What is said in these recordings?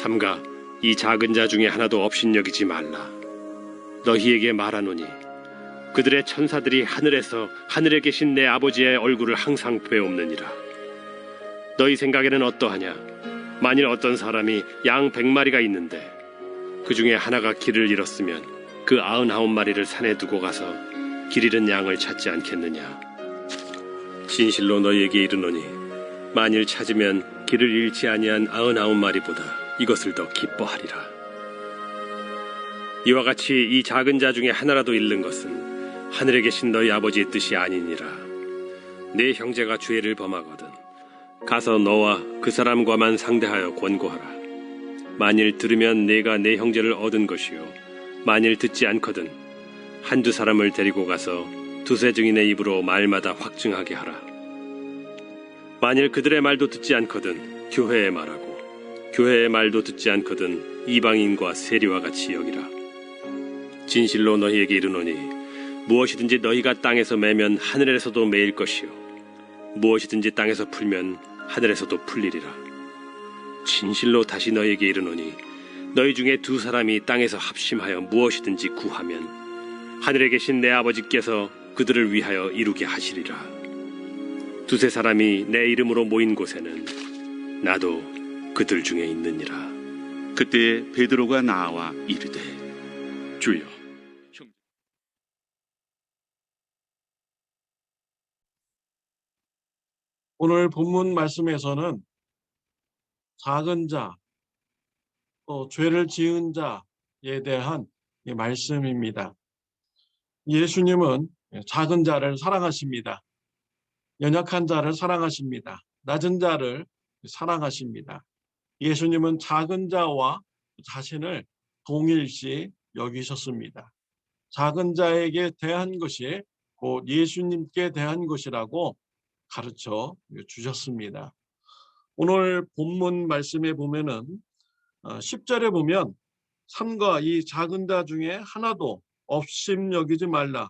삼가 이 작은 자 중에 하나도 업신여기지 말라. 너희에게 말하노니 그들의 천사들이 하늘에서 하늘에 계신 내 아버지의 얼굴을 항상 배옵느니라. 너희 생각에는 어떠하냐? 만일 어떤 사람이 양 100마리가 있는데 그 중에 하나가 길을 잃었으면 그 99마리를 산에 두고 가서 길 잃은 양을 찾지 않겠느냐? 진실로 너희에게 이르노니 만일 찾으면 길을 잃지 아니한 99마리보다 이것을 더 기뻐하리라. 이와 같이 이 작은 자 중에 하나라도 잃는 것은 하늘에 계신 너희 아버지의 뜻이 아니니라. 네 형제가 죄를 범하거든 가서 너와 그 사람과만 상대하여 권고하라. 만일 들으면 네가 네 형제를 얻은 것이요 만일 듣지 않거든 한두 사람을 데리고 가서 두세 증인의 입으로 말마다 확증하게 하라. 만일 그들의 말도 듣지 않거든 교회의 말하고 교회의 말도 듣지 않거든 이방인과 세리와 같이 여기라. 진실로 너희에게 이르노니 무엇이든지 너희가 땅에서 매면 하늘에서도 매일 것이요 무엇이든지 땅에서 풀면 하늘에서도 풀리리라. 진실로 다시 너희에게 이르노니 너희 중에 두 사람이 땅에서 합심하여 무엇이든지 구하면 하늘에 계신 내 아버지께서 그들을 위하여 이루게 하시리라. 두세 사람이 내 이름으로 모인 곳에는 나도 그들 중에 있느니라. 그때 베드로가 나와 이르되 주여. 오늘 본문 말씀에서는 작은 자, 또 죄를 지은 자에 대한 말씀입니다. 예수님은 작은 자를 사랑하십니다. 연약한 자를 사랑하십니다. 낮은 자를 사랑하십니다. 예수님은 작은 자와 자신을 동일시 여기셨습니다. 작은 자에게 대한 것이 곧 예수님께 대한 것이라고 가르쳐 주셨습니다. 오늘 본문 말씀에 보면은 10절에 보면 삼가 이 작은 자 중에 하나도 업심여기지 말라.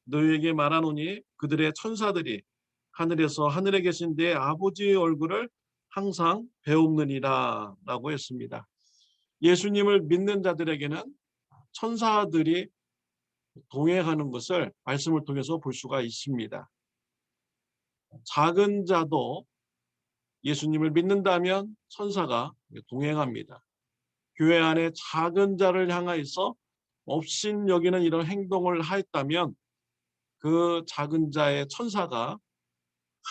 너희에게 말하노니 그들의 천사들이 하늘에서 하늘에 계신 내 아버지의 얼굴을 항상 배옵느니라 라고 했습니다. 예수님을 믿는 자들에게는 천사들이 동행하는 것을 말씀을 통해서 볼 수가 있습니다. 작은 자도 예수님을 믿는다면 천사가 동행합니다. 교회 안에 작은 자를 향하여서 업신여기는 이런 행동을 하였다면 그 작은 자의 천사가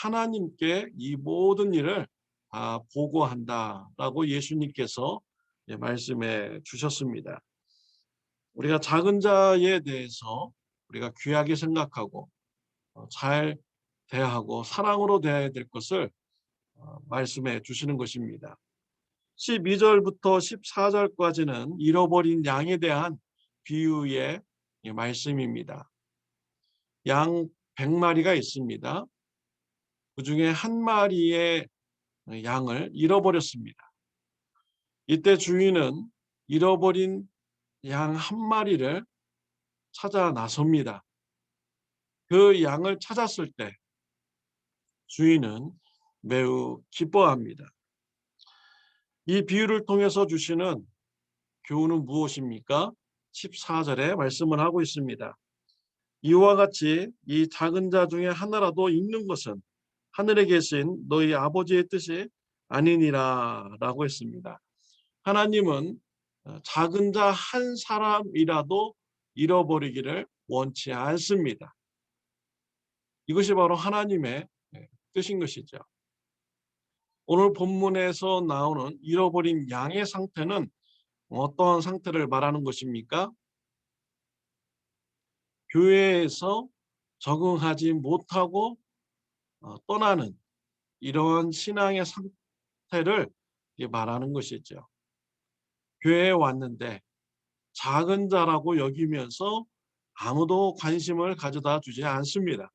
하나님께 이 모든 일을 다 보고한다라고 예수님께서 말씀해 주셨습니다. 우리가 작은 자에 대해서 우리가 귀하게 생각하고 잘 대하고 사랑으로 대해야 될 것을 말씀해 주시는 것입니다. 12절부터 14절까지는 잃어버린 양에 대한 비유의 말씀입니다. 양 100마리가 있습니다. 그 중에 한 마리의 양을 잃어버렸습니다. 이때 주인은 잃어버린 양 한 마리를 찾아 나섭니다. 그 양을 찾았을 때 주인은 매우 기뻐합니다. 이 비유를 통해서 주시는 교훈은 무엇입니까? 14절에 말씀을 하고 있습니다. 이와 같이 이 작은 자 중에 하나라도 있는 것은 하늘에 계신 너희 아버지의 뜻이 아니니라 라고 했습니다. 하나님은 작은 자 한 사람이라도 잃어버리기를 원치 않습니다. 이것이 바로 하나님의 뜻인 것이죠. 오늘 본문에서 나오는 잃어버린 양의 상태는 어떠한 상태를 말하는 것입니까? 교회에서 적응하지 못하고 떠나는 이러한 신앙의 상태를 말하는 것이죠. 교회에 왔는데 작은 자라고 여기면서 아무도 관심을 가져다 주지 않습니다.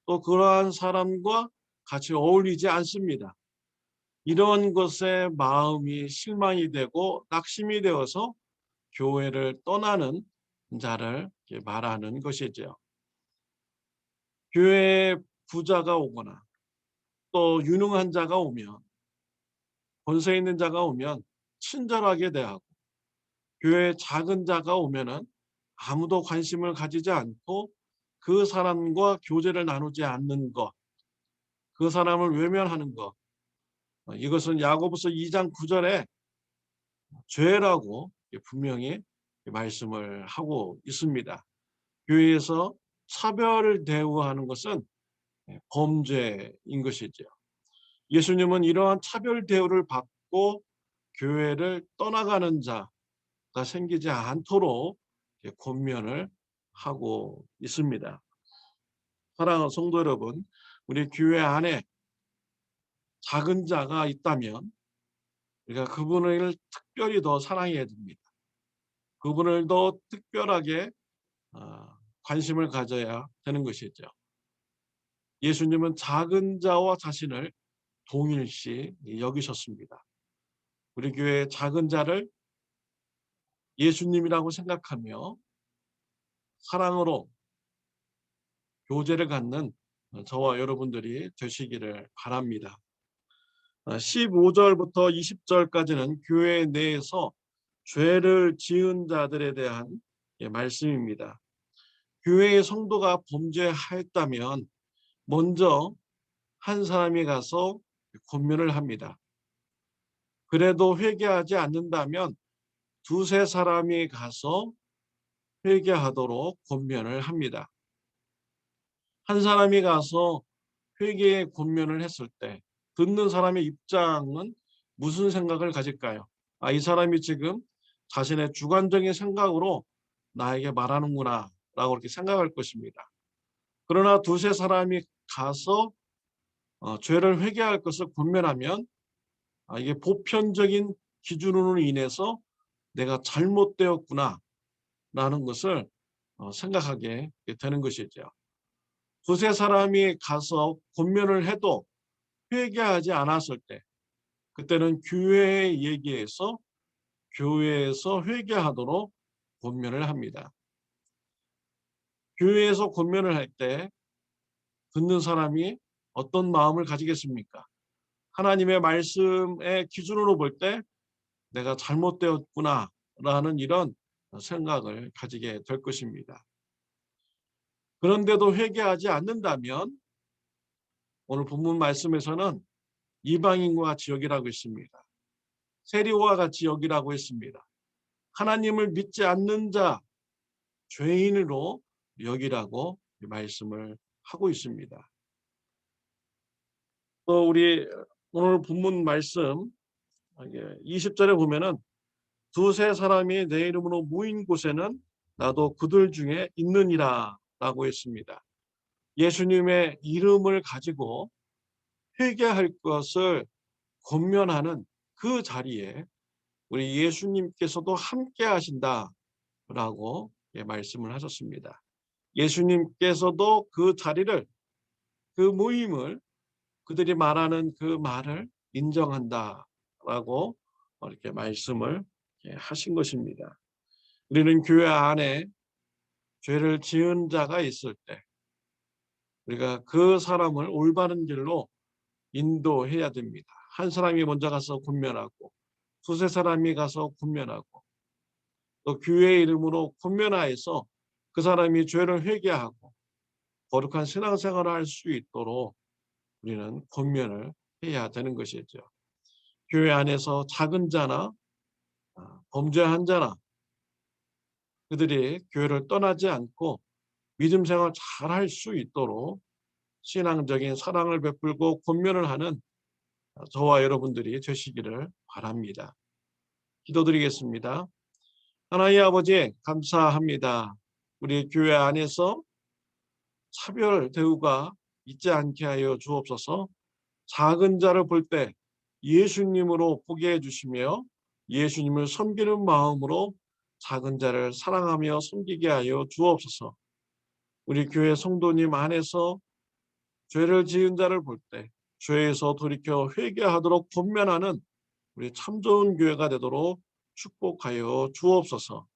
또 그러한 사람과 같이 어울리지 않습니다. 이런 것에 마음이 실망이 되고 낙심이 되어서 교회를 떠나는 자를 말하는 것이죠. 교회에 부자가 오거나 또 유능한 자가 오면, 권세 있는 자가 오면 친절하게 대하고 교회에 작은 자가 오면은 아무도 관심을 가지지 않고 그 사람과 교제를 나누지 않는 것, 그 사람을 외면하는 것, 이것은 야고보서 2장 9절에 죄라고 분명히 말씀을 하고 있습니다. 교회에서 차별 대우하는 것은 범죄인 것이죠. 예수님은 이러한 차별 대우를 받고 교회를 떠나가는 자가 생기지 않도록 권면을 하고 있습니다. 사랑하는 성도 여러분, 우리 교회 안에 작은 자가 있다면 우리가 그분을 특별히 더 사랑해야 됩니다. 그분을 더 특별하게 관심을 가져야 되는 것이죠. 예수님은 작은 자와 자신을 동일시 여기셨습니다. 우리 교회의 작은 자를 예수님이라고 생각하며 사랑으로 교제를 갖는 저와 여러분들이 되시기를 바랍니다. 15절부터 20절까지는 교회 내에서 죄를 지은 자들에 대한 말씀입니다. 교회의 성도가 범죄하였다면 먼저 한 사람이 가서 권면을 합니다. 그래도 회개하지 않는다면 두세 사람이 가서 회개하도록 권면을 합니다. 한 사람이 가서 회개의 권면을 했을 때 듣는 사람의 입장은 무슨 생각을 가질까요? 이 사람이 지금 자신의 주관적인 생각으로 나에게 말하는구나 라고 그렇게 생각할 것입니다. 그러나 두세 사람이 가서 죄를 회개할 것을 권면하면 이게 보편적인 기준으로 인해서 내가 잘못되었구나 라는 것을 생각하게 되는 것이죠. 두세 사람이 가서 권면을 해도 회개하지 않았을 때 그때는 교회에 얘기해서 교회에서 회개하도록 권면을 합니다. 교회에서 권면을 할 때 듣는 사람이 어떤 마음을 가지겠습니까? 하나님의 말씀의 기준으로 볼 때 내가 잘못되었구나라는 이런 생각을 가지게 될 것입니다. 그런데도 회개하지 않는다면 오늘 본문 말씀에서는 이방인과 같이 여기라고 했습니다. 세리와 같이 여기라고 했습니다. 하나님을 믿지 않는 자, 죄인으로 여기라고 말씀을 하고 있습니다. 또 우리 오늘 본문 말씀 20절에 보면은 두세 사람이 내 이름으로 모인 곳에는 나도 그들 중에 있느니라 라고 했습니다. 예수님의 이름을 가지고 회개할 것을 권면하는 그 자리에 우리 예수님께서도 함께 하신다라고 말씀을 하셨습니다. 예수님께서도 그 자리를, 그 모임을, 그들이 말하는 그 말을 인정한다라고 이렇게 말씀을 하신 것입니다. 우리는 교회 안에 죄를 지은 자가 있을 때 우리가 그 사람을 올바른 길로 인도해야 됩니다. 한 사람이 먼저 가서 권면하고 두세 사람이 가서 권면하고 또 교회의 이름으로 권면하여서 그 사람이 죄를 회개하고 거룩한 신앙생활을 할 수 있도록 우리는 권면을 해야 되는 것이죠. 교회 안에서 작은 자나 범죄한 자나 그들이 교회를 떠나지 않고 믿음 생활 잘 할 수 있도록 신앙적인 사랑을 베풀고 권면을 하는 저와 여러분들이 되시기를 바랍니다. 기도드리겠습니다. 하나님 아버지 감사합니다. 우리 교회 안에서 차별 대우가 있지 않게 하여 주옵소서. 작은 자를 볼 때 예수님으로 보게 해주시며 예수님을 섬기는 마음으로 작은 자를 사랑하며 섬기게 하여 주옵소서. 우리 교회 성도님 안에서 죄를 지은 자를 볼 때 죄에서 돌이켜 회개하도록 권면하는 우리 참 좋은 교회가 되도록 축복하여 주옵소서.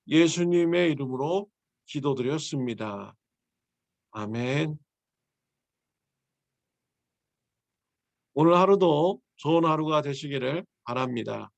예수님의 이름으로 기도드렸습니다. 아멘. 오늘 하루도 좋은 하루가 되시기를 바랍니다.